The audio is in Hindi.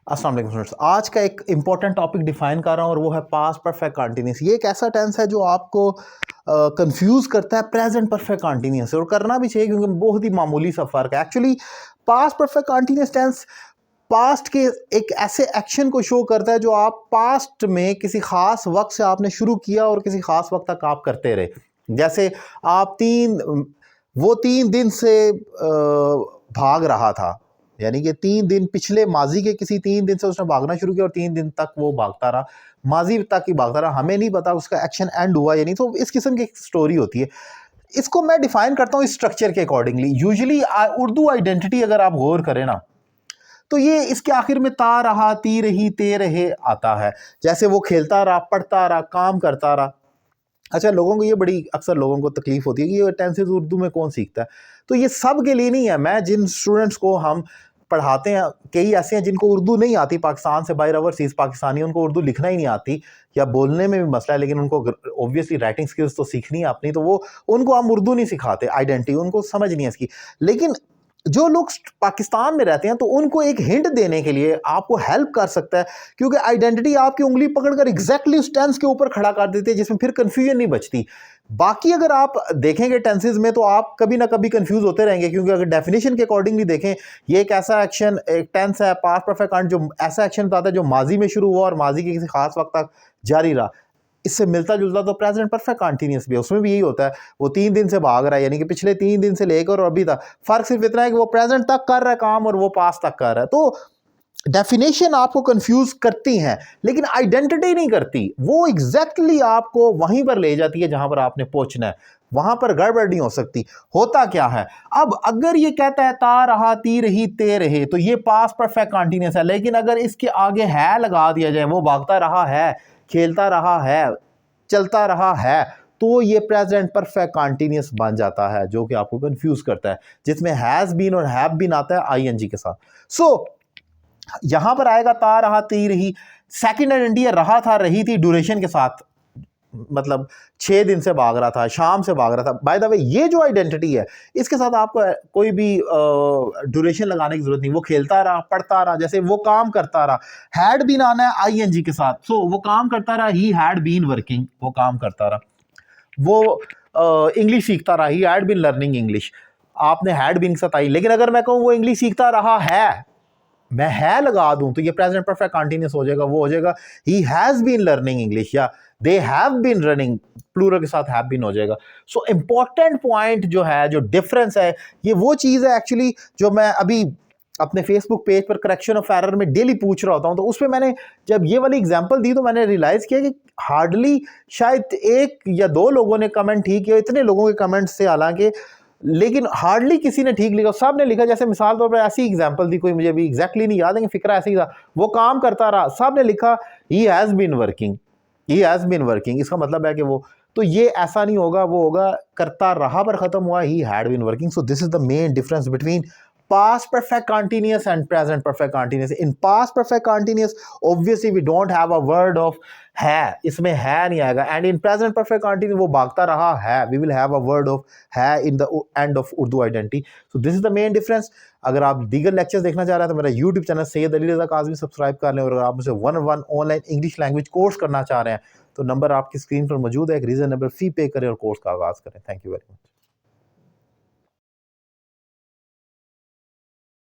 अस्सलाम वालेकुम स्टूडेंट्स, आज का एक इंपॉर्टेंट टॉपिक डिफाइन कर रहा हूँ और वो है पास्ट परफेक्ट कंटिन्यूस। ये एक ऐसा टेंस है जो आपको कंफ्यूज करता है प्रेजेंट परफेक्ट कंटिन्यूस से, और करना भी चाहिए क्योंकि बहुत ही मामूली सा फ़र्क है। Actually past perfect continuous tense past के एक ऐसे एक्शन को शो करता है जो आप पास्ट में किसी खास वक्त से आपने शुरू किया और किसी खास वक्त तक आप करते रहे। जैसे आप वो 3 दिन से भाग रहा था, यानी कि 3 दिन पिछले माजी के किसी 3 दिन से उसने भागना शुरू किया और 3 दिन तक वो भागता रहा, माजी तक ही भागता रहा। हमें नहीं पता उसका एक्शन एंड हुआ या नहीं, तो इस किस्म की स्टोरी होती है। इसको मैं डिफाइन करता हूँ इस स्ट्रक्चर के अकॉर्डिंगली। यूजुअली उर्दू आइडेंटिटी अगर आप गौर करें ना, तो ये इसके आखिर में ता रहा, ती रही, ते रहे आता है। जैसे वो खेलता रहा, पढ़ता रहा, काम करता रहा। अच्छा, लोगों को ये बड़ी अक्सर लोगों को तकलीफ होती है कि ये टेंसेस उर्दू में कौन सीखता है। तो ये सब के लिए नहीं है। मैं जिन स्टूडेंट्स को हम पढ़ाते हैं, कई ऐसे हैं जिनको उर्दू नहीं आती, पाकिस्तान से बाहर ओवरसीज पाकिस्तानी, उनको उर्दू लिखना ही नहीं आती या बोलने में भी मसला है, लेकिन उनको ऑब्वियसली राइटिंग स्किल्स तो सीखनी है अपनी, तो वो उनको हम उर्दू नहीं सिखाते, आइडेंटिटी उनको समझ नहीं है इसकी। लेकिन जो लोग पाकिस्तान में रहते हैं तो उनको एक हिंट देने के लिए आपको हेल्प कर सकता है, क्योंकि आइडेंटिटी आपकी उंगली पकड़कर एग्जैक्टली उस टेंस के ऊपर खड़ा कर देती है जिसमें फिर कंफ्यूजन नहीं बचती। बाकी अगर आप देखेंगे टेंसेस में तो आप कभी ना कभी कंफ्यूज होते रहेंगे, क्योंकि अगर डेफिनेशन के अकॉर्डिंगली देखें, ये एक ऐसा एक्शन, एक टेंस है पास्ट परफेक्ट कंट, जो ऐसा एक्शन बताता है जो माजी में शुरू हुआ और माजी के किसी खास वक्त तक जारी रहा। इससे मिलता जुलता तो प्रेजेंट परफेक्ट कंटिन्यूस भी है, उसमें भी यही होता है। वो 3 दिन से भाग रहा है, यानी कि पिछले 3 दिन से लेकर और अभी तक। फर्क सिर्फ इतना है कि वो प्रेजेंट तक कर रहा है काम और वो पास्ट तक कर रहा है। तो डेफिनेशन आपको कंफ्यूज करती हैं लेकिन आइडेंटिटी नहीं करती। वो एग्जैक्टली आपको वहीं पर ले जाती है जहां पर आपने पहुंचना है, वहां पर गड़बड़ नहीं हो सकती। होता क्या है, अब अगर ये कहता है ता रहा, ती रही, ते रहे, तो ये पास्ट परफेक्ट कंटीन्यूअस है। लेकिन अगर इसके आगे है लगा दिया जाए, वो भागता रहा है, खेलता रहा है, चलता रहा है, तो ये प्रेजेंट परफेक्ट कंटीन्यूअस बन जाता है, जो कि आपको कंफ्यूज करता है, जिसमें हैज बीन और हैव बीन आता है आईएनजी के साथ। सो यहां पर आएगा ता रहा, ती रही। सेकंड आइडेंटिटी है रहा था, रही थी, ड्यूरेशन के साथ, मतलब 6 दिन से भाग रहा था, शाम से भाग रहा था। बाय द वे, ये जो आइडेंटिटी है इसके साथ आपको कोई भी ड्यूरेशन लगाने की जरूरत नहीं। वो खेलता रहा, पढ़ता रहा, जैसे वो काम करता रहा। हैड बीन आना है आईएनजी के साथ, सो वो काम करता रहा, ही हैड बीन वर्किंग, वो काम करता रहा। वो इंग्लिश सीखता रहा, he had been learning English, आपने हैड बीन के साथ आई। लेकिन अगर मैं कहूँ वो इंग्लिश सीखता रहा है, मैं है लगा दूं, तो ये प्रेजेंट परफेक्ट कंटीन्यूअस हो जाएगा। वो हो जाएगा ही हैज बीन लर्निंग इंग्लिश, या they have been running, plural के साथ हैव बीन हो जाएगा। सो इंपॉर्टेंट पॉइंट जो है, जो डिफरेंस है, ये वो चीज़ है एक्चुअली जो मैं अभी अपने फेसबुक पेज पर करेक्शन ऑफ एरर में डेली पूछ रहा होता हूँ। तो उस पर मैंने जब ये वाली एग्जांपल दी तो मैंने रियलाइज़ किया कि हार्डली शायद 1 या 2 लोगों ने कमेंट ठीक किया, इतने लोगों के कमेंट्स से हालांकि, लेकिन हार्डली किसी ने ठीक लिखा। सब ने लिखा, जैसे मिसाल तौर पर ऐसी एग्जांपल दी, कोई मुझे भी एग्जैक्टली नहीं याद, लेकिन फिक्रा ऐसी था, वो काम करता रहा, सब ने लिखा he has been working, he has been working. इसका मतलब है कि वो, तो ये ऐसा नहीं होगा, वो होगा करता रहा पर खत्म हुआ, he had been working. So this is the main difference between past perfect continuous and present perfect continuous. In past perfect continuous, obviously we don't have a word of है, इसमें है नहीं आएगा। And in present perfect continuous वो भागता रहा है, we will have a word of है in the end of Urdu identity. So this is the main difference. अगर आप दीगर लेक्चर्स देखना चाह रहे हैं तो मेरा YouTube channel Syed Ali Raza Kazmi subscribe कर लें, और अगर आप मुझसे 1-on-1 online English language course करना चाह रहे हैं तो नंबर आपकी स्क्रीन पर मौजूद है, एक रीजनेबल फी पे करें और कोर्स का आगाज़ करें। Thank you very much.